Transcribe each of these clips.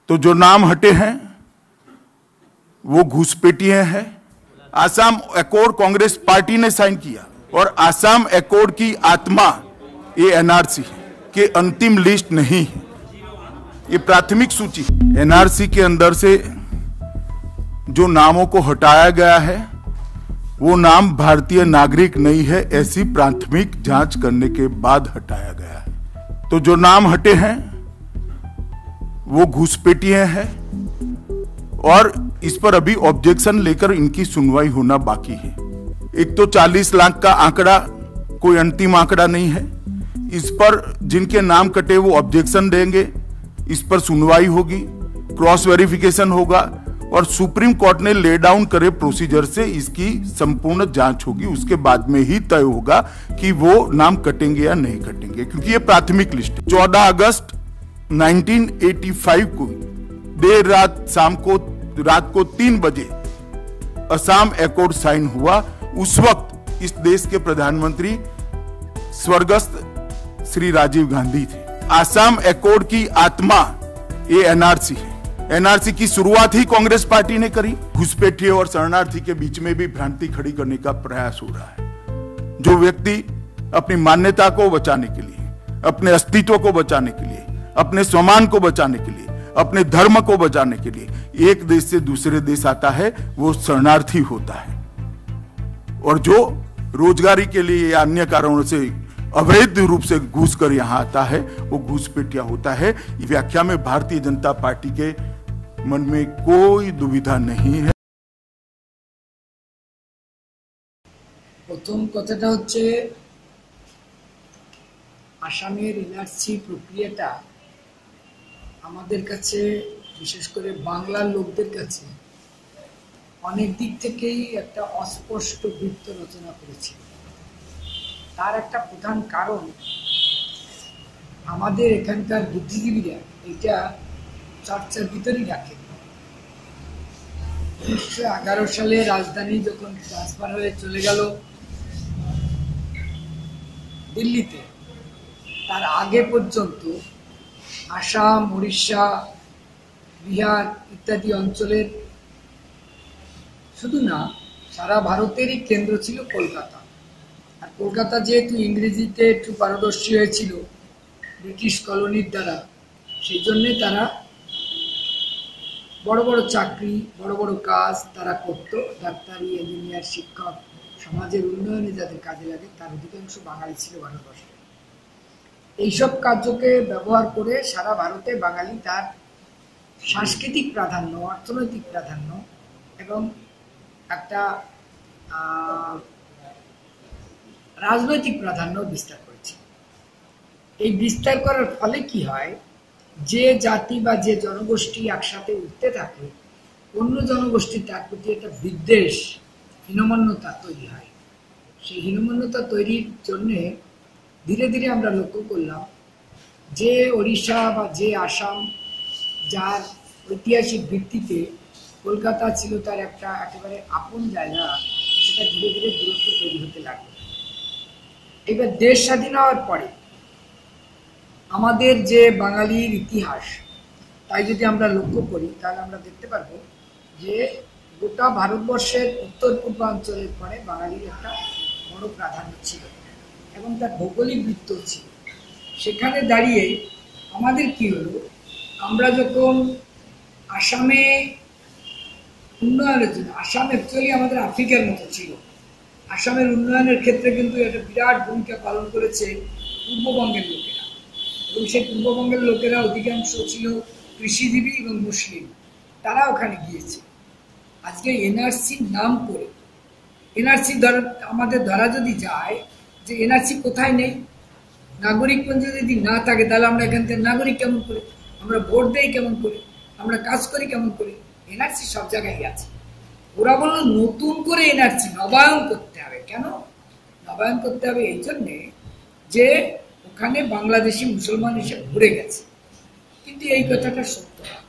तो जो नाम हटे हैं वो घुसपैठिए हैं। आसाम अकॉर्ड कांग्रेस पार्टी ने साइन किया और आसाम अकॉर्ड की आत्मा ये एनआरसी के अंतिम लिस्ट नहीं है, ये प्राथमिक सूची। एनआरसी के अंदर से जो नामों को हटाया गया है वो नाम भारतीय नागरिक नहीं है, ऐसी प्राथमिक जांच करने के बाद हटाया गया है। तो जो नाम हटे हैं वो घुसपैठिए हैं और इस पर अभी ऑब्जेक्शन लेकर इनकी सुनवाई होना बाकी है। एक तो 40 लाख का आंकड़ा कोई अंतिम आंकड़ा नहीं है, इस पर जिनके नाम कटे वो ऑब्जेक्शन देंगे, इस पर सुनवाई होगी, क्रॉस वेरिफिकेशन होगा और सुप्रीम कोर्ट ने ले डाउन करे प्रोसीजर से इसकी संपूर्ण जांच होगी। उसके बाद में ही तय होगा कि वो नाम कटेंगे या नहीं कटेंगे, क्योंकि ये प्राथमिक लिस्ट है। 14 अगस्त 1985 को देर रात को 3 बजे असम अकॉर्ड साइन हुआ। उस वक्त इस देश के प्रधानमंत्री स्वर्गस्थ श्री राजीव गांधी थे। असम अकॉर्ड की आत्मा ये एनआरसी है। एनआरसी की शुरुआत ही कांग्रेस पार्टी ने करी। घुसपैठिए और शरणार्थी के बीच में भी भ्रांति खड़ी करने का प्रयास हो रहा है। जो व्यक्ति अपनी मान्यता को बचाने के लिए, अपने अस्तित्व को बचाने के लिए, अपने सम्मान को बचाने के लिए, अपने धर्म को बचाने के लिए एक देश से दूसरे देश आता है वो शरणार्थी होता है, और जो रोजगारी के लिए या अन्य कारणों से अवैध रूप से घुस कर यहां आता है वो घुसपैठिया होता है। व्याख्या में भारतीय जनता पार्टी के मन में कोई दुविधा नहीं है। प्रथम कथाटा হচ্ছে আসামের এনআরসি প্রক্রিয়াটা আমাদের কাছে বিশেষ করে বাংলার লোকদের কাছে অনেক দিক থেকেই একটা অস্পষ্ট বৃত্ত রচনা করেছে। তার একটা প্রধান কারণ আমাদের এখানকার বুদ্ধিজীবীরা এটা চর্চার ভিতরেই রাখে। 1911 সালে রাজধানী যখন ট্রান্সফার হয়ে চলে গেল দিল্লিতে, তার আগে পর্যন্ত আসাম, উড়িষ্যা, বিহার ইত্যাদি অঞ্চলের শুধু না সারা ভারতেরই কেন্দ্র ছিল কলকাতা। আর কলকাতা যেহেতু ইংরেজিতে একটু পারদর্শী হয়েছিল ব্রিটিশ কলোনির দ্বারা, সেই জন্যে তারা বড় বড় চাকরি, বড় বড় কাজ তারা করত। ডাক্তারি, ইঞ্জিনিয়ার, শিক্ষক, সমাজের উন্নয়নে যাদের কাজে লাগে তার অধিকাংশ বাঙালি ছিল ভারতবর্ষে। এইসব কার্যকে ব্যবহার করে সারা ভারতে বাঙালি তার সাংস্কৃতিক প্রাধান্য, অর্থনৈতিক প্রাধান্য এবং একটা রাজনৈতিক প্রাধান্য বিস্তার করেছে। এই বিস্তার করার ফলে কি হয়, যে জাতি বা যে জনগোষ্ঠী একসাথে উঠতে থাকে অন্য জনগোষ্ঠী তার প্রতি একটা বিদ্বেষ, হীনমন্যতা তৈরি হয়। সেই হীনমন্যতা তৈরির জন্যে ধীরে ধীরে আমরা লক্ষ্য করলাম যে ওড়িশা বা যে আসাম, যার ঐতিহাসিক ভিত্তিতে কলকাতা ছিল তার একটা একেবারে আপন জায়গা, সেটা ধীরে ধীরে দূরত্ব তৈরি হতে লাগলো। এবার দেশ স্বাধীন হওয়ার পরে আমাদের যে বাঙালির ইতিহাস তাই যদি আমরা লক্ষ্য করি তাহলে আমরা দেখতে পারবো যে গোটা ভারতবর্ষের উত্তর পূর্বাঞ্চলের পরে বাঙালির একটা বড় প্রাধান্য ছিল এবং তার ভৌগোলিক বৃত্ত ছিল। সেখানে দাঁড়িয়ে আমাদের কি হলো, আমরা যখন আসামে উন্নয়নের জন্য, আসাম অ্যাকচুয়ালি আমাদের আফ্রিকার মতো ছিল। আসামের উন্নয়নের ক্ষেত্রে কিন্তু একটা বিরাট ভূমিকা পালন করেছে পূর্ববঙ্গের লোকেরা, এবং সেই পূর্ববঙ্গের লোকেরা অধিকাংশ ছিল কৃষিজীবী এবং মুসলিম, তারা ওখানে গিয়েছে। আজকে এনআরসির নাম করে, এনআরসি আমাদের ধরা যদি যায় যে এনআরসি কোথায় নেই, নাগরিকপঞ্জি যদি না থাকে তাহলে আমরা এখান থেকে নাগরিক কেমন করে, আমরা ভোট দেই কেমন করে, আমরা কাজ করি কেমন করে? এনআরসি সব জায়গায় আছে। ওরা বললো নতুন করে এনআরসি নবায়ন করতে হবে। কেন নবায়ন করতে হবে? এই জন্যে যে ওখানে বাংলাদেশি মুসলমান এসে ঘুরে গেছে। কিন্তু এই কথাটা সত্য না।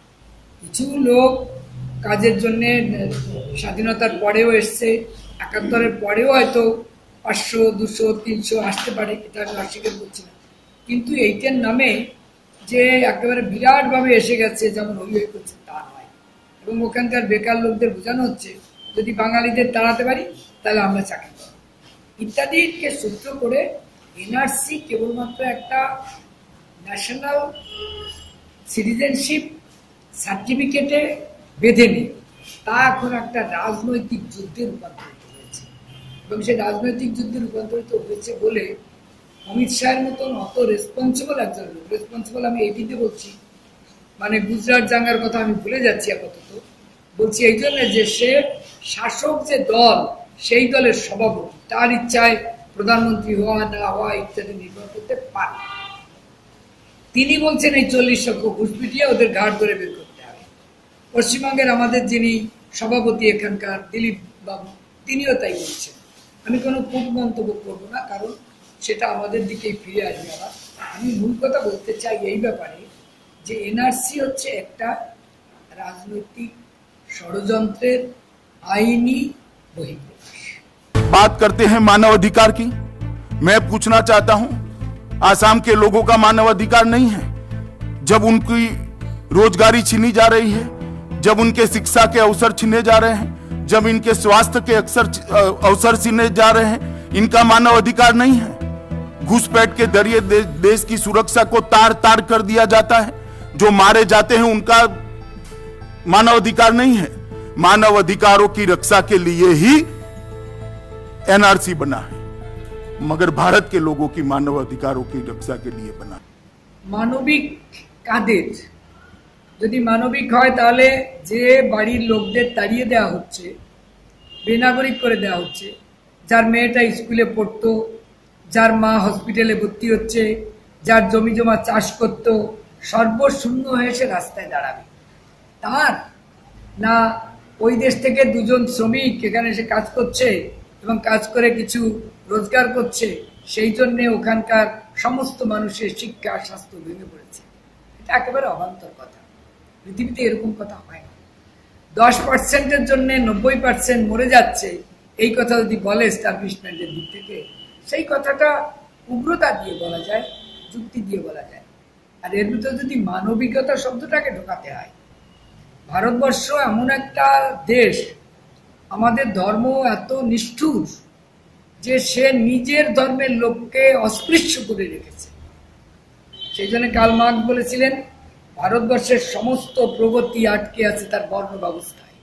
কিছু লোক কাজের জন্যে স্বাধীনতার পরেও এসছে, ৭১-এর পরেও হয়তো ৫০০, ২০০, ৩০০ আসতে পারে, এটা আমি অস্বীকার করছি না। কিন্তু এইটার নামে যে একেবারে বিরাটভাবে এসে গেছে যেমন হই হই করছে তা নয়, এবং ওখানকার বেকার লোকদের বোঝানো হচ্ছে যদি বাঙালিদের তাড়াতে পারি তাহলে আমরা চাকরি করব ইত্যাদিকে সূত্র করে এনআরসি কেবলমাত্র একটা ন্যাশনাল সিটিজেনশিপ সার্টিফিকেটে বেঁধে নেই, তা এখন একটা রাজনৈতিক যুদ্ধে রূপান্তরিত হয়েছে। এবং সেই রাজনৈতিক যুদ্ধে রূপান্তরিত হয়েছে বলে অমিত শাহের মতন অত রেসপন্সিবল একজন লোক, রেসপন্সিবল আমি এইটিতে বলছি, মানে গুজরাট জাঙ্গার কথা আমি ভুলে যাচ্ছি আপাতত, বলছি এই জন্য যে সে শাসক যে দল সেই দলের সভাপতি, তার ইচ্ছায় প্রধানমন্ত্রী হওয়া না হওয়া ইত্যাদি নির্ভর করতে পারে। তিনি বলছেন এই 40 লক্ষ ঘুষ পিটিয়ে ওদের ঘাট ধরে বের করতে হবে। পশ্চিমবঙ্গের আমাদের যিনি সভাপতি এখানকার দিলীপ বাবু, তিনিও তাই বলছেন। আমি কোনো খুব মন্তব্য করবো না, কারণ সেটা আমাদের দিকেই ফিরে আসবে। আবার আমি মূল কথা বলতে চাই এই ব্যাপারে যে এনআরসি হচ্ছে একটা রাজনৈতিক ষড়যন্ত্রের আইনি বহিঃপ্রকাশ। बात करते हैं मानव अधिकार की। मैं पूछना चाहता हूं, आसाम के लोगों का मानव अधिकार नहीं है? जब उनकी रोजगारी छीनी जा रही है, जब उनके शिक्षा के अवसर छीने जा रहे हैं, जब इनके स्वास्थ्य के अवसर छीने जा रहे हैं, इनका मानव अधिकार नहीं है? घुसपैठ के जरिए देश की सुरक्षा को तार तार कर दिया जाता है। जो मारे जाते हैं उनका मानव अधिकार नहीं है। मानव अधिकारों की रक्षा के लिए ही एनआरसी बना है, मगर भारत के लोगों की मानव अधिकारों की रक्षा के लिए बना। মানবিক কাদের যদি মানবিক হয় তাহলে যে বাড়ির লোকদের তাড়িয়ে দেওয়া হচ্ছে, বেনাগরিক করে দেওয়া হচ্ছে, যার মেয়েটা স্কুলে পড়তো, যার মা হসপিটালে ভর্তি হচ্ছে, যার জমি জমা চাষ করত, সর্বশূন্য হয়ে সে রাস্তায় দাঁড়াবে, তার না ওই দেশ থেকে দুজন শ্রমিক এখানে এসে কাজ করছে এবং কাজ করে কিছু রোজগার করছে, সেই জন্যে ওখানকার সমস্ত মানুষের শিক্ষা স্বাস্থ্য ভেঙে পড়েছে? এটা একেবারে অবান্তর কথা। পৃথিবীতে এরকম কথা হয় না। 10%-এর জন্য 90% মরে যাচ্ছে, এই কথা যদি বলে এস্টাবলিশমেন্টের দিক থেকে, সেই কথাটা উগ্রতা দিয়ে বলা যায়, যুক্তি দিয়ে বলা যায়। আর এর ভিতরে যদি মানবিকতা শব্দটাকে ঢোকাতে হয়, ভারতবর্ষ এমন একটা দেশ, আমাদের ধর্ম এত নিষ্ঠুর যে সে নিজের ধর্মের লোককে অস্পৃশ্য করে রেখেছে। সেই জন্য কার্ল মার্কস বলেছিলেন ভারতবর্ষের সমস্ত প্রগতি আটকে আছে তার বর্ণ ব্যবস্থায়,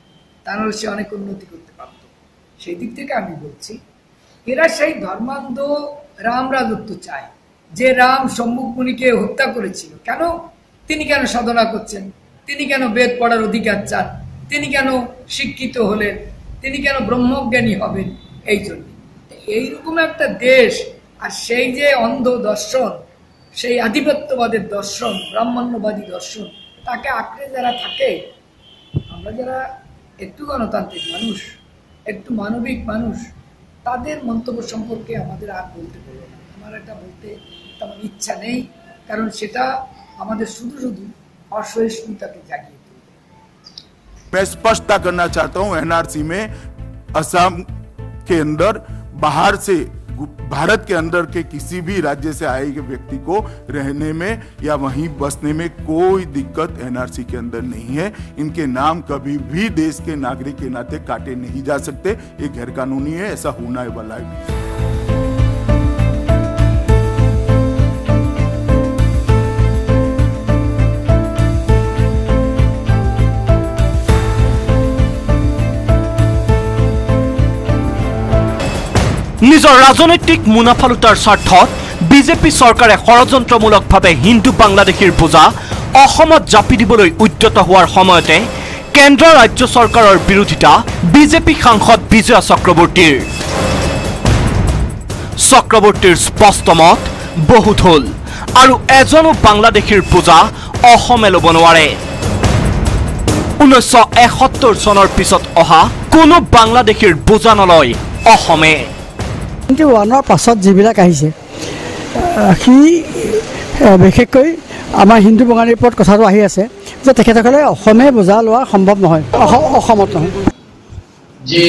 তা নাহলে সে অনেক উন্নতি করতে পারত। সেই দিক থেকে আমি বলছি এরা সেই ধর্মান্ধ রাম রাজত্ব চায়, যে রাম সম্মুখ মুনিকে হত্যা করেছিল। কেন? তিনি কেন সাধনা করছেন? তিনি কেন বেদ পড়ার অধিকার চান? তিনি কেন শিক্ষিত হলেন? তিনি কেন ব্রহ্মজ্ঞানী হবেন? এই জন্য এইরকম একটা দেশ, আর সেই যে অন্ধ দর্শন, সেই আধিপত্যবাদের দর্শন, ব্রাহ্মণ্যবাদী দর্শন, তাকে আঁকড়ে যারা থাকে, আমরা যারা একটু গণতান্ত্রিক মানুষ, একটু মানবিক মানুষ, তাদের মন্তব্য সম্পর্কে আমাদের আর বলতে পারবো না। আমার এটা বলতে তেমন ইচ্ছা নেই, কারণ সেটা আমাদের শুধু শুধু असहिष्णुता जागिए। मैं स्पष्टता करना चाहता हूं, एनआरसी में असम के अंदर बाहर से, भारत के अंदर के किसी भी राज्य से आए व्यक्ति को रहने में या वहीं बसने में कोई दिक्कत एनआरसी के अंदर नहीं है। इनके नाम कभी भी देश के नागरिक के नाते काटे नहीं जा सकते। ये गैर कानूनी है, ऐसा होना वाला है। নিজৰ ৰাজনৈতিক মুনাফা লুটাৰ স্বাৰ্থত বিজেপি চৰকাৰে ষড়যন্ত্ৰমূলকভাৱে হিন্দু বাংলাদেশীৰ বোজা অসমত জাপি দিবলৈ উদ্যত হোৱাৰ সময়তে কেন্দ্ৰ ৰাজ্য চৰকাৰৰ বিৰোধিতা বিজেপি সাংসদ বিজয়া চক্ৰৱৰ্তীৰ স্পষ্ট মত বহুত হ'ল আৰু এজনো বাংলাদেশীৰ বোজা অসমে ল'ব নোৱাৰে। 1971 চনৰ পিছত অহা কোনো বাংলাদেশীৰ বোজা নলয় অসমে। 21ৰ পাছত যিবিলাক আহিছে, সি বিশেষকৈ আমাৰ হিন্দু বঙালীৰ ওপৰত কথাটো আহি আছে যে তেখেতসকলে অসমে বোজা লোৱা সম্ভৱ নহয়, অসমত নহয়। যে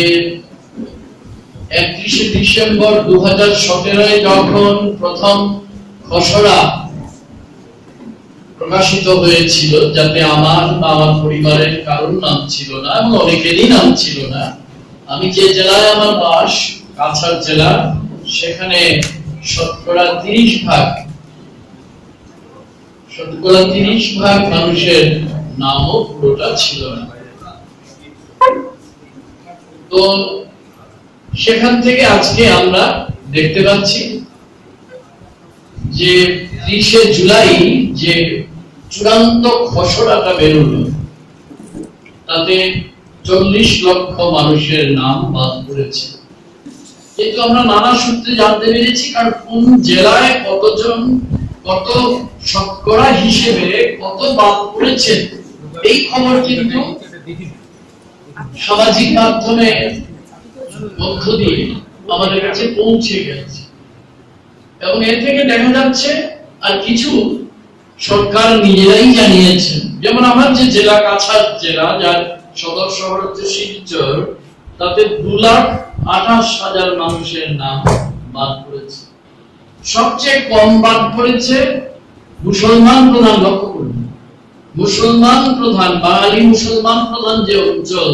31 ডিসেম্বর 2017 যখন প্রথম খসড়া প্রকাশিত হয়েছিল, যাতে আমার বা আমার পরিবারের কারোর নাম ছিল না এবং অনেকেরই নাম ছিল না। আমি যে জেলায় আমার বাস, কাছাড় জেলা, সেখানে শতকরা 30% মানুষের নামও পুরোটা ছিল না। তো সেখান থেকে আজকে আমরা দেখতে পাচ্ছি যে 30শে জুলাই যে চূড়ান্ত খসড়াটা বেরোলো, তাতে 40 লক্ষ মানুষের নাম বাদ পড়েছে। কিন্তু আমরা নানা সূত্রে জানতে পেরেছি, কারণ কোন জেলায় কতজন, কত শতকরা হিসেবে কত বাদ পড়েছে, এই খবর কিন্তু সামাজিক মাধ্যমে মধ্য দিয়ে আমাদের কাছে পৌঁছে গেছে। এবং এর থেকে দেখা যাচ্ছে আর কিছু সরকার নিজেরাই জানিয়েছেন। যেমন আমার যে জেলা, কাছাড় জেলা, যার সদর শহর হচ্ছে শিলচর, তাতে 2,28,000 মানুষের নাম বাদ পড়েছে। সবচেয়ে কম বাদ পড়েছে মুসলমান প্রধান, লক্ষ্য করুন, মুসলমান প্রধান, বাঙালি মুসলমান প্রধান যে অঞ্চল,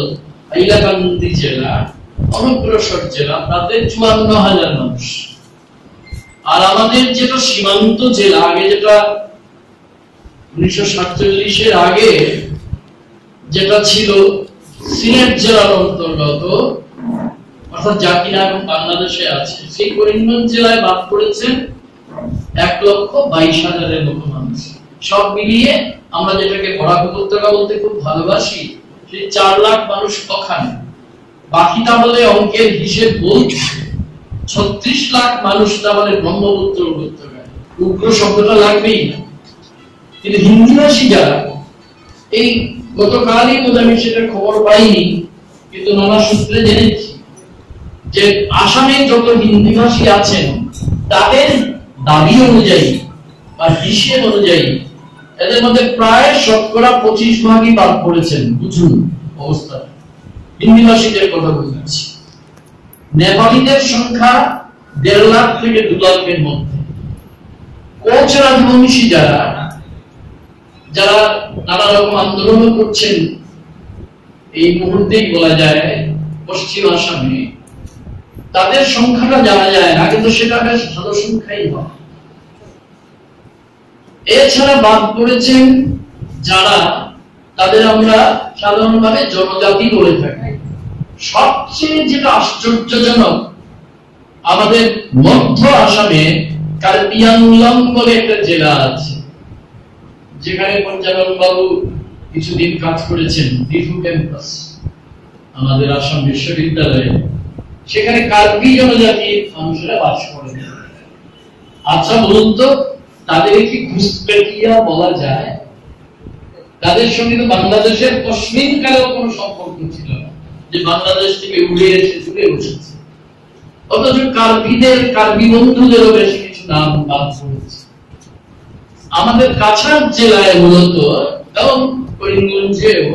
হাইলাকান্দি জেলা, অনগ্রসর জেলা, তাতে 54,000 মানুষ। আর আমাদের যেটা সীমান্ত জেলা, আগে যেটা 1947-এর আগে যেটা ছিল সিলেট জেলার অন্তর্গত, অর্থাৎ যা কিনা এখন বাংলাদেশে আছে, সেই করিমগঞ্জ জেলায় বাদ পড়েছে 1,22,000 মতো মানুষ। সব মিলিয়ে আমরা যেটাকে বরাক উপত্যকা বলতে খুব ভালোবাসি, সেই 4 লাখ মানুষ ওখানে। বাকিটা বলে অঙ্কের হিসেব বলছে 36 লাখ মানুষ, তাহলে ব্রহ্মপুত্র উপত্যকায়। উগ্র শব্দটা লাগবেই না। কিন্তু হিন্দিভাষী যারা, এই গতকালই বোধ আমি সেটা খবর পাইনি, কিন্তু নানা সূত্রে জেনেছি যে আসামে যত হিন্দিভাষী আছেন, তাদের দাবি অনুযায়ী বা হিসেব অনুযায়ী এদের মধ্যে প্রায় শতকরা 25% বাদ পড়েছেন। বুঝুন অবস্থা, হিন্দিভাষীদের কথা বলছি। নেপালিদের সংখ্যা 1.5 লাখ থেকে 2 লাখের মধ্যে। কোচ রাজবংশী যারা নানা রকম আন্দোলন করছেন, এই মুহূর্তেই বলা যায় পশ্চিম আসামে, তাদের সংখ্যাটা জানা যায় না, কিন্তু সেটা বেশ ভালো সংখ্যাই হয়। এছাড়া বাদ পড়েছেন যারা, তাদের আমরা সাধারণভাবে জনজাতি বলে থাকি। সবচেয়ে যেটা আশ্চর্যজনক, আমাদের মধ্য আসামে কার্বি আংলং বলে একটা জেলা আছে, যেখানে পঞ্চানন বাবু কিছুদিন কাজ করেছেন, দিফু ক্যাম্পাস আমাদের আসাম বিশ্ববিদ্যালয়ে। সেখানে কার্বি জনজাতির মানুষেরা বাস করেন। আচ্ছা বলুন তো, তাদের কি ঘুষপেটিয়া বলা যায়? তাদের সঙ্গে তো বাংলাদেশের কশ্মীর কালেও কোনো সম্পর্ক ছিল না, যে বাংলাদেশ থেকে উড়ে এসে জুড়ে বসেছে। অথচ কার্বি বন্ধুদেরও বেশ কিছু নাম বাদ পড়েছে। আমাদের কাছাড় জেলায় মূলত এবং করিমগঞ্জেও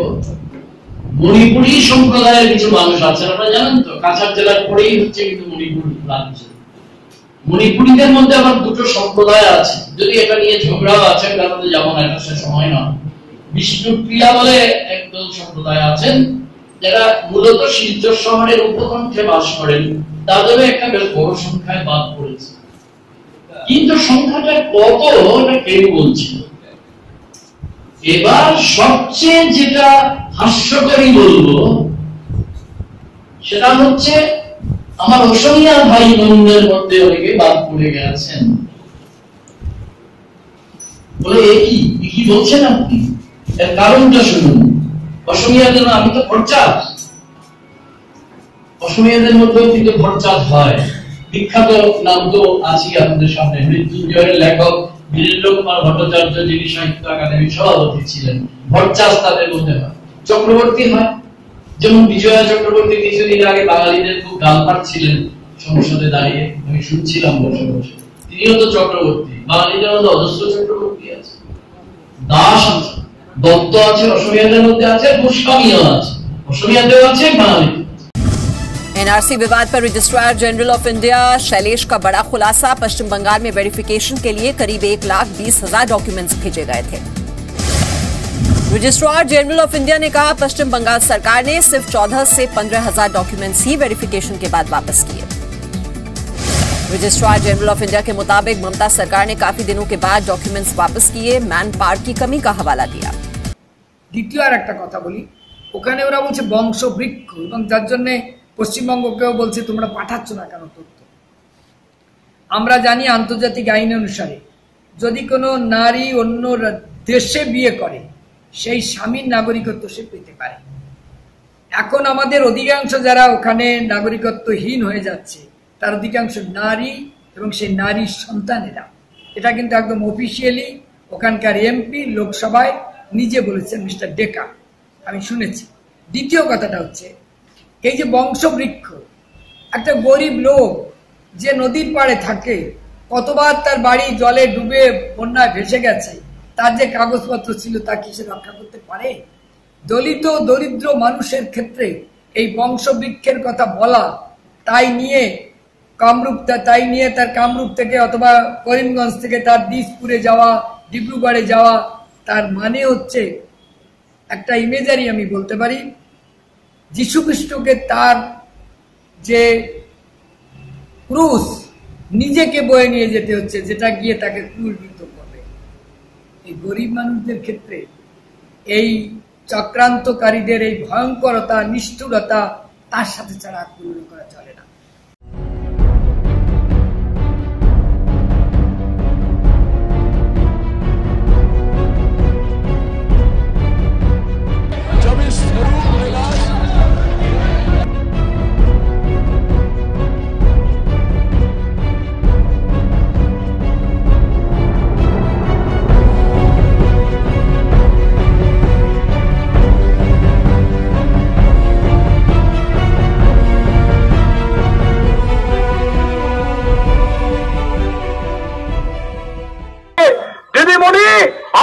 মণিপুরী সম্প্রদায়ের কিছু মানুষ আছেন। আপনারা জানেন তো, কাছাড় জেলার পরেই হচ্ছে কিন্তু মণিপুর রাজ্য। মণিপুরীদের মধ্যে আবার 2টো সম্প্রদায় আছে, যদি এটা নিয়ে ঝগড়াও আছে, তার মধ্যে যেমন একটা সে সময় নয়। বিষ্ণুপ্রিয়া বলে একদল সম্প্রদায় আছেন, যারা মূলত শিলচর শহরের উপকণ্ঠে বাস করেন। তাদেরও একটা বেশ বড় সংখ্যায় বাদ পড়েছে, কিন্তু সংখ্যাটা কত এটা কেউ বলছিল। এবার সবচেয়ে যেটা হাস্যকরী বলবো, সেটা হচ্ছে আমার অসমীয়া ভাই বোনদের মধ্যে অনেকে বাদ পড়ে গেছেন। বলে কি বলছেন আপনি? এর কারণটা শুনুন। অসমীয়াদের, আমি তো ভট্টাচ, অসমীয়াদের মধ্যেও কিন্তু ভট্টাচ হয়। বিখ্যাত নাম তো আছি আপনাদের সামনে, মৃত্যুঞ্জয়ের লেখক বীরেন্দ্র কুমার ভট্টাচার্য, যিনি সাহিত্য একাডেমির সভাপতি ছিলেন। ভট্টাচ তাদের মধ্যে হয়। চক্রবর্তী হয়, যেমন বিজয়া চক্রবর্তী কিছুদিন আগে বাঙালিদের খুব গালপাট ছিলেন সংসদে দাঁড়িয়ে, আমি শুনছিলাম বসে বসে। তিনিও তো চক্রবর্তী। বাঙালিদের মধ্যে অজস্র চক্রবর্তী আছে, দাস আছে, দত্ত আছে, অসমীয়াদের মধ্যে আছে, গোস্বামীও আছে, অসমীয়াতেও আছে, বাঙালি। एनआरसी विवाद पर registrar general of India Shailesh का बड़ा खुलासा। पश्चिम बंगाल में वेरिफिकेशन के लिए करीब 1,20,000 डॉक्यूमेंट्स भेजे गए थे। रजिस्ट्रार जनरल ऑफ इंडिया ने कहा पश्चिम बंगाल सरकार ने सिर्फ 14 से 15,000 डॉक्यूमेंट्स ही वेरिफिकेशन के बाद वापस किए। रजिस्ट्रार जनरल ऑफ इंडिया के मुताबिक ममता सरकार ने काफी दिनों के बाद डॉक्यूमेंट्स वापस किए, मैन पावर की कमी का हवाला दिया। দ্বিতীয় আর একটা কথা বলি, ওখানে ওরা বলছে বংশবৃক্ষ, এবং যার জন্য পশ্চিমবঙ্গকেও বলছে তোমরা পাঠাচ্ছ না কেন তথ্য। আমরা জানি আন্তর্জাতিক আইন অনুসারে যদি কোনো নারী অন্য দেশে বিয়ে করে সেই স্বামীর নাগরিকত্ব সে পেতে পারে। এখন আমাদের অধিকাংশ যারা ওখানে নাগরিকত্বহীন হয়ে যাচ্ছে তার অধিকাংশ নারী এবং সেই নারীর সন্তানেরা। এটা কিন্তু একদম অফিসিয়ালি ওখানকার এমপি লোকসভায় নিজে বলেছেন মিস্টার ডেকা, আমি শুনেছি। দ্বিতীয় কথাটা হচ্ছে এই যে বংশবৃক্ষ, একটা গরিব লোক যে নদীর পাড়ে থাকে, কতবার তার বাড়ি জলে ডুবে বন্যায় ভেসে গেছে, তার যে কাগজপত্র ছিল তা কি সে রক্ষা করতে পারে? দলিত দরিদ্র মানুষের ক্ষেত্রে এই বংশবৃক্ষের কথা বলা, তাই নিয়ে তার কামরূপ থেকে অথবা করিমগঞ্জ থেকে তার দিসপুরে যাওয়া, ডিব্রুগড়ে যাওয়া, তার মানে হচ্ছে একটা ইমেজারি আমি বলতে পারি, যীশু খ্রিস্টকে তার যে ক্রুশ নিজেকে বয়ে নিয়ে যেতে হচ্ছে, যেটা গিয়ে তাকে ক্রুশবিদ্ধ করবে। এই গরিব মানুষদের ক্ষেত্রে এই চক্রান্তকারীদের এই ভয়ঙ্করতা, নিষ্ঠুরতা, তার সাথে ছাড়া তুলনা করা চলে না।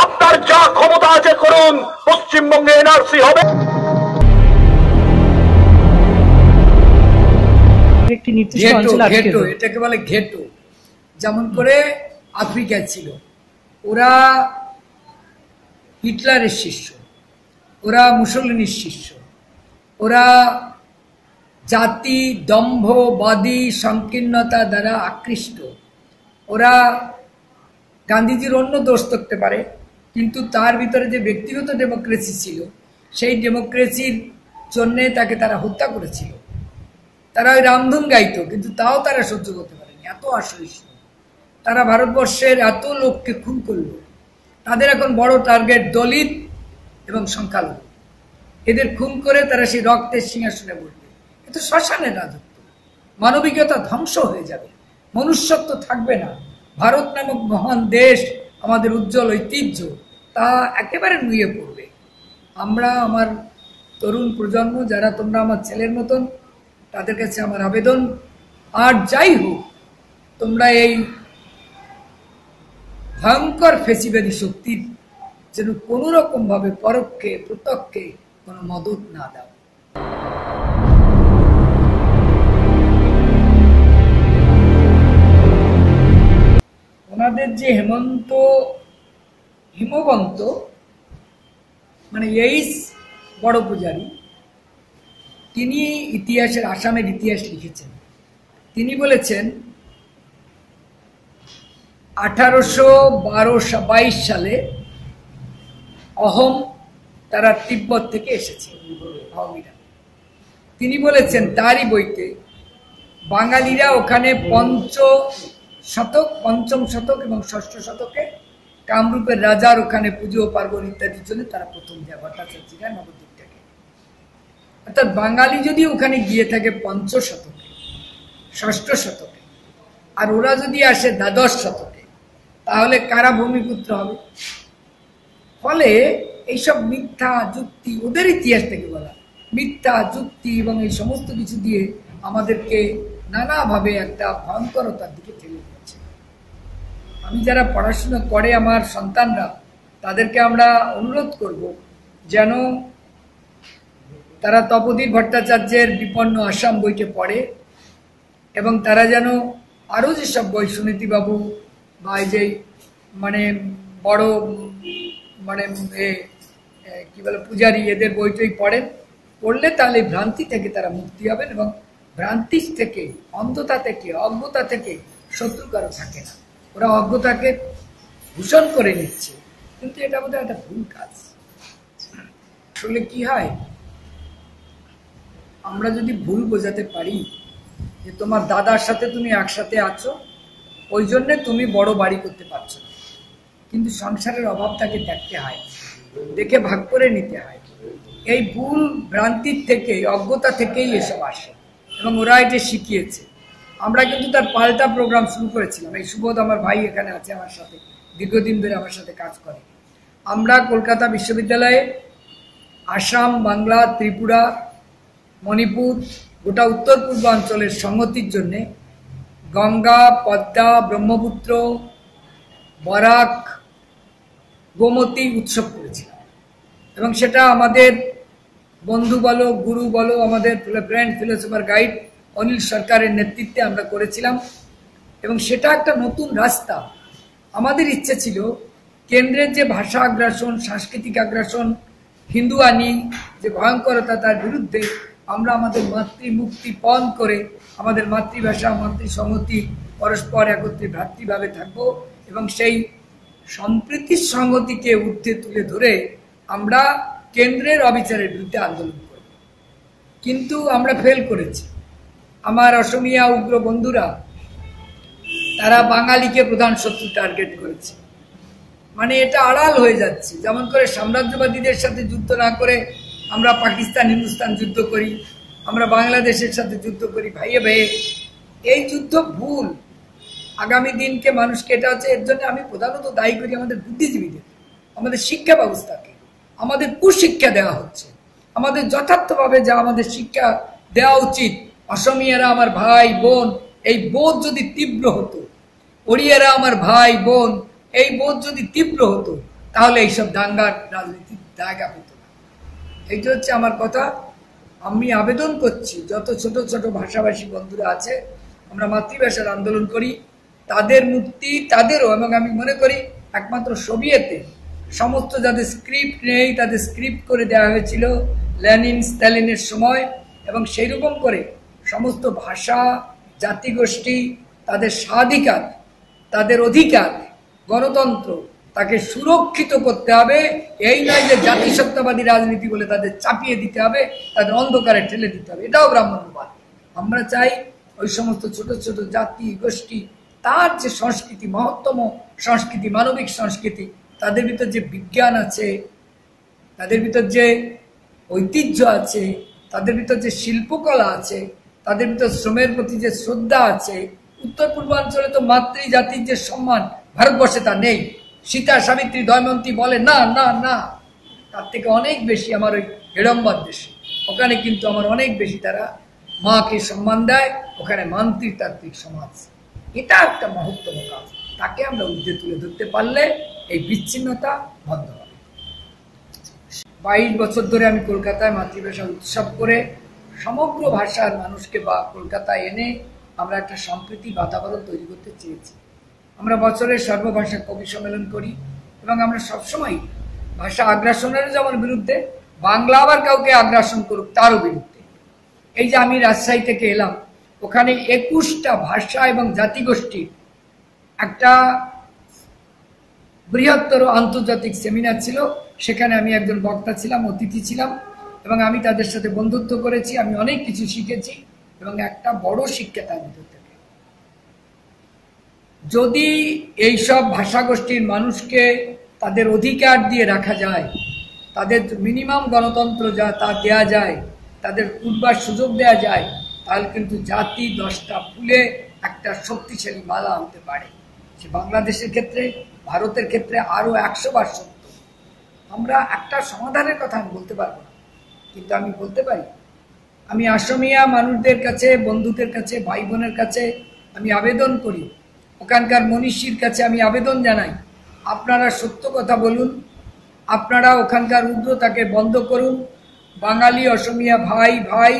আপনার যা ক্ষমতা আছে করুন, পশ্চিমবঙ্গে এনআরসি হবে। এটাকে বলে ঘেটো। যেমন করে আফ্রিকায় ছিল, ওরা হিটলারের শিষ্য, ওরা মুসলিনের শিষ্য, ওরা জাতি দম্ভবাদী সংকীর্ণতা দ্বারা আকৃষ্ট, ওরা গান্ধীজির অন্য দোষ থাকতে পারে, কিন্তু তার ভিতরে যে ব্যক্তিগত ডেমোক্রেসি ছিল সেই ডেমোক্রেসির জন্যে তাকে তারা হত্যা করেছিল। তারা ওই রামধুন গাইতো, কিন্তু তাও তারা সহ্য করতে পারেনি, এত অসহিষ্ণু। তারা ভারতবর্ষের এত লোককে খুন করল। তাদের এখন বড় টার্গেট দলিত এবং সংখ্যালঘু। এদের খুন করে তারা সেই রক্তের সিংহাসনে বসবে। এ তো শ্মশানের রাজত্ব। মানবিকতা ধ্বংস হয়ে যাবে, মনুষ্যত্ব থাকবে না। ভারত নামক মহান দেশ, আমাদের উজ্জ্বল ঐতিহ্য, তা একেবারে নুয়ে পড়বে। আমরা, আমার তরুণ প্রজন্ম যারা তোমরা আমার ছেলের মতন, তাদের কাছে আমার আবেদন, আর যাই হোক তোমরা এই ভয়ঙ্কর ফেসিবাদী শক্তির যেন কোনো রকম ভাবে পরোক্ষে প্রত্যক্ষে কোনো মদত না দাও। ওনাদের যে হিমবন্ত মানে এইস বড় পূজারী, তিনি ইতিহাসের, আসামের ইতিহাস লিখেছেন। তিনি বলেছেন 1822 সালে অহোম তারা তিব্বত থেকে এসেছে, অহোমীরা। তিনি বলেছেন তারই বইতে বাঙালিরা ওখানে পঞ্চম শতক এবং ষষ্ঠ শতকে কামরূপের রাজার ওখানে পুজো পার্বণ ইত্যাদির জন্য তারা প্রথম যায়, ভট্টাচার্যিরা নবদ্বীপ থেকে। অর্থাৎ বাঙালি যদি ওখানে গিয়ে থাকে 5ম শতকে, 6ষ্ঠ শতকে, আর ওরা যদি আসে 12শ শতকে, তাহলে কারা ভূমিপুত্র হবে? ফলে এইসব মিথ্যা যুক্তি, ওদের ইতিহাস থেকে বলা মিথ্যা যুক্তি এবং এই সমস্ত কিছু দিয়ে আমাদেরকে নানাভাবে একটা ভয়ঙ্করতার দিকে ঠেলে দিচ্ছে। আমি যারা পড়াশোনা করে আমার সন্তানরা, তাদেরকে আমরা অনুরোধ করব যেন তারা তপোধীর ভট্টাচার্যের বিপন্ন আসাম বইটি পড়ে, এবং তারা যেন আরও যেসব বই সুনীতিবাবু বা এই যে মানে বড় মানে কি বলে পূজারী এদের বইটই পড়েন, পড়লে তাহলে ভ্রান্তি থেকে তারা মুক্তি হবেন এবং ভ্রান্তি থেকে, অন্ধতা থেকে, অজ্ঞতা থেকে শত্রু কারো থাকে না। ওরা অজ্ঞতাকে ভূষণ করে নিচ্ছে, কিন্তু এটা বোধহয় একটা ভুল কাজ। আসলে কি হয়, আমরা যদি ভুল বোঝাতে পারি যে তোমার দাদার সাথে তুমি একসাথে আছো, ওই জন্যে তুমি বড় বাড়ি করতে পারছো না, কিন্তু সংসারের অভাবটাকে দেখতে হয়, দেখে ভাগ করে নিতে হয়। এই ভুল ভ্রান্তির থেকে, অজ্ঞতা থেকেই এসব আসে এবং ওরা এটা শিখিয়েছে। আমরা কিন্তু তার পাল্টা প্রোগ্রাম শুরু করেছিলাম। এই সুবোধ আমার ভাই এখানে আছে আমার সাথে, দীর্ঘদিন ধরে আমার সাথে কাজ করে। আমরা কলকাতা বিশ্ববিদ্যালয়ে আসাম, বাংলা, ত্রিপুরা, মণিপুর, গোটা উত্তর পূর্বাঞ্চলের সংহতির জন্যে গঙ্গা, পদ্মা, ব্রহ্মপুত্র, বরাক, গোমতী উৎসব করেছিলাম এবং সেটা আমাদের বন্ধু বলো, গুরু বলো, আমাদের ফ্রেন্ড ফিলোসফার গাইড অনিল সরকারের নেতৃত্বে আমরা করেছিলাম এবং সেটা একটা নতুন রাস্তা। আমাদের ইচ্ছে ছিল কেন্দ্রের যে ভাষা আগ্রাসন, সাংস্কৃতিক আগ্রাসন, হিন্দু আনি যে ভয়ঙ্করতা, তার বিরুদ্ধে আমরা আমাদের মাতৃমুক্তি পণ করে আমাদের মাতৃভাষা, মাতৃসংহতি, পরস্পর একত্রে ভ্রাতৃভাবে থাকবো এবং সেই সম্প্রীতির সংহতিকে ঊর্ধ্বে তুলে ধরে আমরা কেন্দ্রের অবিচারের বিরুদ্ধে আন্দোলন করব। কিন্তু আমরা ফেল করেছি। আমার অসমিয়া উগ্র বন্ধুরা তারা বাঙালিকে প্রধান শত্রু টার্গেট করেছে। মানে এটা আড়াল হয়ে যাচ্ছে। যেমন করে সাম্রাজ্যবাদীদের সাথে যুদ্ধ না করে আমরা পাকিস্তান, হিন্দুস্তান যুদ্ধ করি, আমরা বাংলাদেশের সাথে যুদ্ধ করি ভাইয়ে ভাইয়ে, এই যুদ্ধ ভুল। আগামী দিনকে মানুষকে, এটা হচ্ছে, এর জন্য আমি প্রধানত দায়ী করি আমাদের বুদ্ধিজীবীদের, আমাদের শিক্ষা ব্যবস্থাকে। আমাদের কুশিক্ষা দেওয়া হচ্ছে। আমাদের যথার্থভাবে যা আমাদের শিক্ষা দেওয়া উচিত, অসমিয়ারা আমার ভাই বোন, এই বোধ যদি তীব্র হতো, ওড়িয়ারা আমার ভাই বোন, এই বোধ যদি তীব্র হতো, তাহলে এইসব দাঙ্গার রাজনীতির জায়গা পেত না। এইটা হচ্ছে আমার কথা। আমি আবেদন করছি যত ছোট ছোট ভাষাভাষী বন্ধুরা আছে, আমরা মাতৃভাষার আন্দোলন করি, তাদের মুক্তি, তাদেরও। এবং আমি মনে করি একমাত্র সোভিয়েতে সমস্ত যাদের স্ক্রিপ্ট নেই তাদের স্ক্রিপ্ট করে দেওয়া হয়েছিল লেনিন, স্ট্যালিনের সময়, এবং সেই রকম করে সমস্ত ভাষা, জাতিগোষ্ঠী, তাদের স্বাধিকার, তাদের অধিকার, গণতন্ত্র, তাকে সুরক্ষিত করতে হবে। এই নয় যে জাতিসত্তাবাদী রাজনীতি বলে তাদের চাপিয়ে দিতে হবে, তাদের অন্ধকারে ঠেলে দিতে হবে, এটাও ব্রাহ্মণ্যবাদ। আমরা চাই ওই সমস্ত ছোট ছোট জাতি গোষ্ঠী, তার যে সংস্কৃতি, মহত্তম সংস্কৃতি, মানবিক সংস্কৃতি, তাদের ভিতর যে বিজ্ঞান আছে, তাদের ভিতর যে ঐতিহ্য আছে, তাদের ভিতর যে শিল্পকলা আছে, তাদের ভিতর শ্রমের প্রতি যে শ্রদ্ধা আছে। উত্তর পূর্বাঞ্চলে তো মাতৃ জাতির যে সম্মান, ভারতবর্ষে তা নেই। সীতা, সাবিত্রী, দময়ন্তী বলে না না না, তার থেকে অনেক বেশি আমার ওই হেড়ম্বার দেশে, ওখানে কিন্তু আমার অনেক বেশি তারা মাকে সম্মান দেয়, ওখানে মাতৃতাত্ত্বিক সমাজ। এটা একটা মহত্তম কাজ, তাকে আমরা ঊর্ধ্বে তুলে ধরতে পারলে এই বিচ্ছিন্নতা বন্ধ হবে। 22 বছর ধরে আমি কলকাতায় মাতৃভাষা উৎসব করে সমগ্র ভাষার মানুষকে বা কলকাতায় এনে আমরা একটা সম্প্রীতি বাতাবরণ তৈরি করতে চেয়েছি। আমরা বছরের সর্বভাষা কবি সম্মেলন করি এবং আমরা সবসময় ভাষা আগ্রাসনের যেমন বিরুদ্ধে, বাংলা আবার কাউকে আগ্রাসন করুক তারও বিরুদ্ধে। এই যে আমি রাজশাহী থেকে এলাম, ওখানে 21টা ভাষা এবং জাতিগোষ্ঠীর একটা বৃহত্তর আন্তর্জাতিক সেমিনার ছিল। সেখানে আমি একজন বক্তা ছিলাম, অতিথি ছিলাম এবং আমি তাদের সাথে বন্ধুত্ব করেছি। আমি অনেক কিছু শিখেছি এবং একটা বড় শিক্ষা তার ভিতর থেকে, যদি এইসব ভাষাগোষ্ঠীর মানুষকে তাদের অধিকার দিয়ে রাখা যায়, তাদের মিনিমাম গণতন্ত্র যা তা দেয়া যায়, তাদের উঠবার সুযোগ দেয়া যায়, তাহলে কিন্তু জাতি 10টা ফুলে একটা শক্তিশালী মালা হতে পারে। সে বাংলাদেশের ক্ষেত্রে, ভারতের ক্ষেত্রে আরো 100 বার সত্য। আমরা একটা সমাধানের কথা আমি বলতে পারবো না, কিন্তু আমি বলতে পারি, আমি অসমিয়া মানুষদের কাছে, বন্ধুদের কাছে, ভাই বোনের কাছে আমি আবেদন করি, ওখানকার মনীষীর কাছে আমি আবেদন জানাই, আপনারা সত্য কথা বলুন, আপনারা ওখানকার উগ্রতাকে বন্ধ করুন। বাঙালি অসমিয়া ভাই ভাই,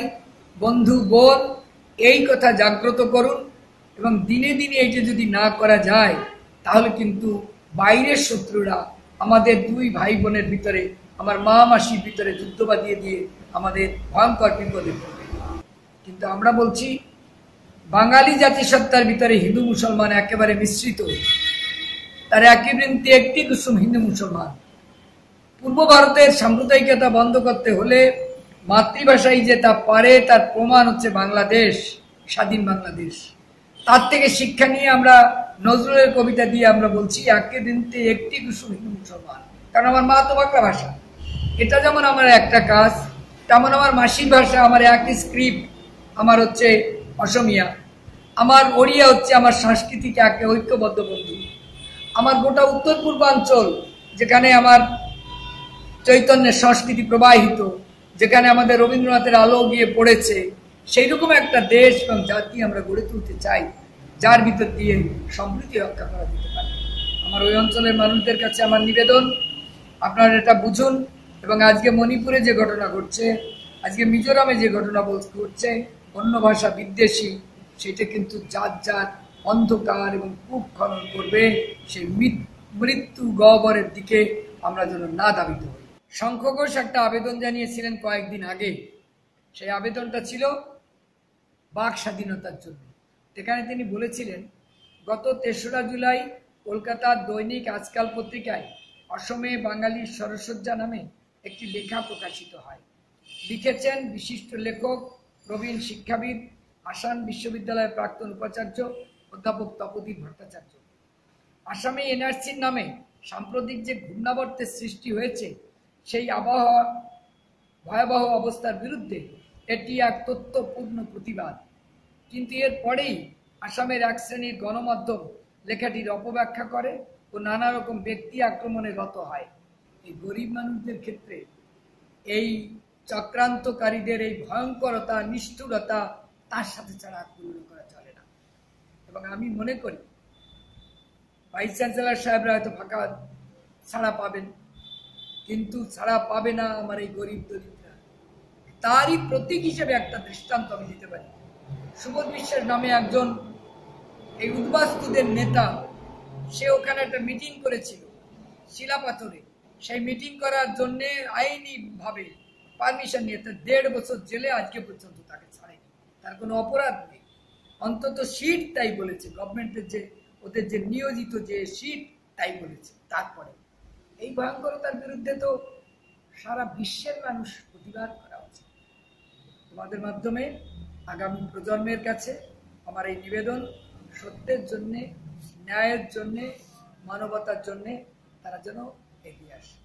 বন্ধু বোন, এই কথা জাগ্রত করুন এবং দিনে দিনে এইটা যদি না করা যায়, তাহলে কিন্তু বাইরের শত্রুরা আমাদের দুই ভাই বোনের ভিতরে আমার মা মাসির ভিতরে যুদ্ধ বাঁধিয়ে দিয়ে আমাদের ভয়ঙ্কর বিপদে পড়বে। কিন্তু আমরা বলছি বাঙালি জাতিসত্তার ভিতরে হিন্দু মুসলমান একেবারে মিশ্রিত, তার একই বৃন্তে একটি কুসুম হিন্দু মুসলমান। পূর্ব ভারতের সাম্প্রদায়িকতা বন্ধ করতে হলে মাতৃভাষাই যে তা পারে তার প্রমাণ হচ্ছে বাংলাদেশ, স্বাধীন বাংলাদেশ। তার থেকে শিক্ষা নিয়ে আমরা নজরুলের কবিতা দিয়ে আমরা বলছি একই বৃন্তে একটি কুসুম হিন্দু মুসলমান, কারণ আমার মা তো বাংলা ভাষা। এটা যেমন আমার একটা কাজ, তেমন আমার মাসির ভাষা, আমার একই স্ক্রিপ্ট, আমার হচ্ছে অসমিয়া, আমার ওড়িয়া হচ্ছে আমার সংস্কৃতিকে একে ঐক্যবদ্ধ বন্ধু। আমার গোটা উত্তর পূর্বাঞ্চল যেখানে আমার চৈতন্যের সংস্কৃতি প্রবাহিত, যেখানে আমাদের রবীন্দ্রনাথের আলো গিয়ে পড়েছে, সেই রকম একটা দেশ এবং জাতি আমরা গড়ে তুলতে চাই, যার ভিতর দিয়ে সমৃদ্ধি রক্ষা করা যেতে পারে। আমার ওই অঞ্চলের মানুষদের কাছে আমার নিবেদন, আপনারা এটা বুঝুন। এবং আজকে মণিপুরে যে ঘটনা ঘটছে, আজকে মিজোরামে যে ঘটনা ঘটছে, অন্য ভাষা বিদ্বেষী, সেটা কিন্তু যার যার অন্ধকার এবং কূপ খনন করবে, সেই মৃত্যু গহ্বরের দিকে আমরা যেন না ধাবিত হই। শঙ্খ ঘোষ একটা আবেদন জানিয়েছিলেন কয়েকদিন আগে। সেই আবেদনটা ছিল বাক স্বাধীনতার জন্য। সেখানে তিনি বলেছিলেন, গত ৩রা জুলাই কলকাতার দৈনিক আজকাল পত্রিকায় অসমে বাঙালির সরসজ্জা নামে একটি লেখা প্রকাশিত হয়। লিখেছেন বিশিষ্ট লেখক, প্রবীণ শিক্ষাবিদ, আসাম বিশ্ববিদ্যালয়ের প্রাক্তন উপাচার্য অধ্যাপক তপোদীপ ভট্টাচার্য। আসামে এনআরসির নামে সাম্প্রতিক যে ঘূর্ণাবর্তের সৃষ্টি হয়েছে, সেই ভয়াবহ অবস্থার বিরুদ্ধে এটি এক তথ্যপূর্ণ প্রতিবাদ। কিন্তু এর পরেই আসামের এক শ্রেণীর গণমাধ্যম লেখাটির অপব্যাখ্যা করে ও নানা রকম ব্যক্তি আক্রমণে রত হয়। এই গরিব মানুষদের ক্ষেত্রে এই চক্রান্তকারীদের এই ভয়ঙ্করতা, নিষ্ঠুরতা, তার সাথে ছাড়া তুলনা করা চলে না। এবং আমি মনে করি ভাইস চ্যান্সেলর সাহেবরা হয়তো ফাঁকা ছাড়া পাবেন, কিন্তু ছাড়া পাবে না আমার এই গরিব দরিদ্ররা। তারই প্রতীক হিসেবে একটা দৃষ্টান্ত আমি দিতে পারি। সুবোধ বিশ্বাস নামে একজন এই উদ্বাস্তুদের নেতা, সে ওখানে একটা মিটিং করেছিল শিলাপাথরে। সেই মিটিং করার জন্য আইনিভাবে পারমিশন নিয়ে 1.5 বছর জেলে আজকে পর্যন্ত তাকে ছাড়েনি। তার কোনো অপরাধ নেই, অন্তত সিট তাই বলেছে, গভর্নমেন্টের যে ওদের যে নিয়োজিত যে সিট তাই বলেছে। তারপরে এই ভয়ঙ্করতার বিরুদ্ধে তো সারা বিশ্বের মানুষ প্রতিবাদ করা উচিত। তোমাদের মাধ্যমে আগামী প্রজন্মের কাছে আমার এই নিবেদন, সত্যের জন্যে, ন্যায়ের জন্যে, মানবতার জন্যে তারা যেন এগিয়ে আসে।